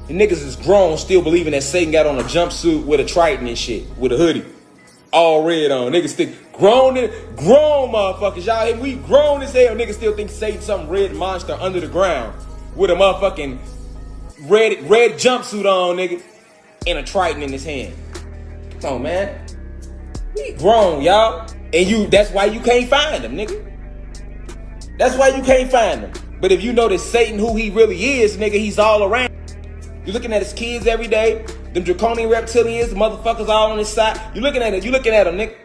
And niggas is grown still believing that Satan got on a jumpsuit with a Triton and shit, with a hoodie. All red on. Niggas think grown motherfuckers. Y'all, we grown as hell. Niggas still think Satan some red monster under the ground with a motherfucking red jumpsuit on, nigga, and a Triton in his hand. Come on, man. We grown, y'all. And that's why you can't find them, nigga. That's why you can't find them. But if you know that Satan, who he really is, nigga, he's all around. You're looking at his kids every day. Them draconian reptilians, the motherfuckers all on his side. You looking at them, nigga.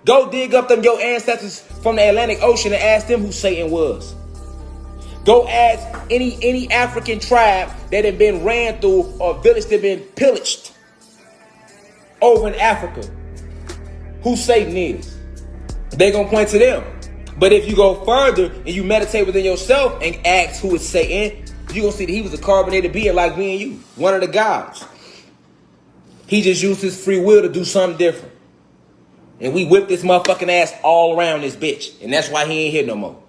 Go dig up them your ancestors from the Atlantic Ocean and ask them who Satan was. Go ask any African tribe that had been ran through or village that had been pillaged over in Africa who Satan is. They're gonna point to them. But if you go further and you meditate within yourself and ask who is Satan, you're gonna see that he was a carbonated being like me and you, one of the gods. He just used his free will to do something different. And we whipped this motherfucking ass all around this bitch. And that's why he ain't here no more.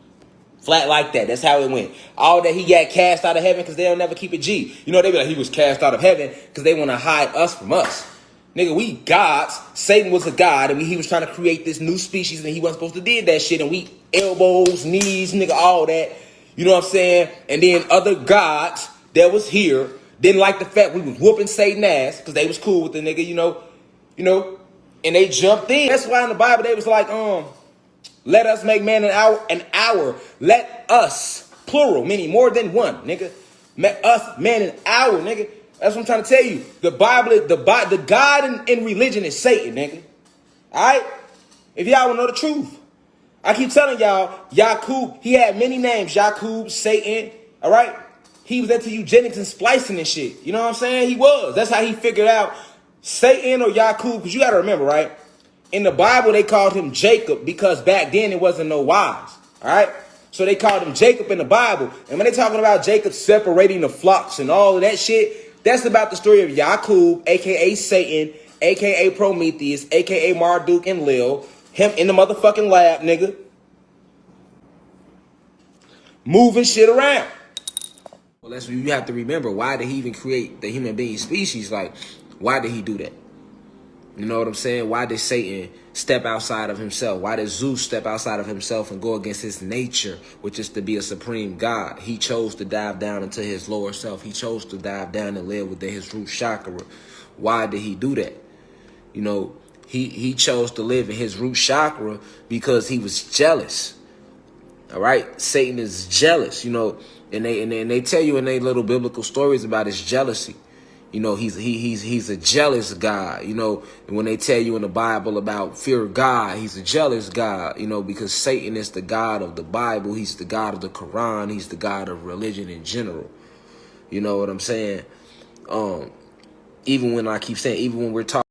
Flat like that. That's how it went. All that he got cast out of heaven because they'll never keep it G. You know, they be like, he was cast out of heaven because they want to hide us from us. Nigga, we gods. Satan was a god, and he was trying to create this new species, and he wasn't supposed to did that shit. And we elbows, knees, nigga, all that. You know what I'm saying? And then other gods that was here didn't like the fact we was whooping Satan ass because they was cool with the nigga, you know, and they jumped in. That's why in the Bible they was like, let us make man an hour. Let us, plural, meaning more than one, nigga. Us, man, an hour, nigga. That's what I'm trying to tell you. The Bible, the God in religion is Satan, nigga. All right? If y'all want to know the truth. I keep telling y'all, Yakub, he had many names. Yakub, Satan, all right? He was into eugenics and splicing and shit. You know what I'm saying? He was. That's how he figured out Satan or Yakub. Because you got to remember, right? In the Bible, they called him Jacob because back then it wasn't no wise. All right? So they called him Jacob in the Bible. And when they're talking about Jacob separating the flocks and all of that shit, that's about the story of Yakub, a.k.a. Satan, a.k.a. Prometheus, a.k.a. Marduk and Lil. Him in the motherfucking lab, nigga. Moving shit around. Well, that's what you have to remember. Why did he even create the human being species? Like, why did he do that? You know what I'm saying? Why did Satan step outside of himself? Why did Zeus step outside of himself and go against his nature, which is to be a supreme God? He chose to dive down into his lower self. He chose to dive down and live within his root chakra. Why did he do that? You know, he chose to live in his root chakra because he was jealous. All right? Satan is jealous, you know, and they tell you in their little biblical stories about his jealousy. You know, he's a jealous God, you know, and when they tell you in the Bible about fear God, he's a jealous God, you know, because Satan is the God of the Bible. He's the God of the Quran. He's the God of religion in general. You know what I'm saying? Even when I keep saying, even when we're talking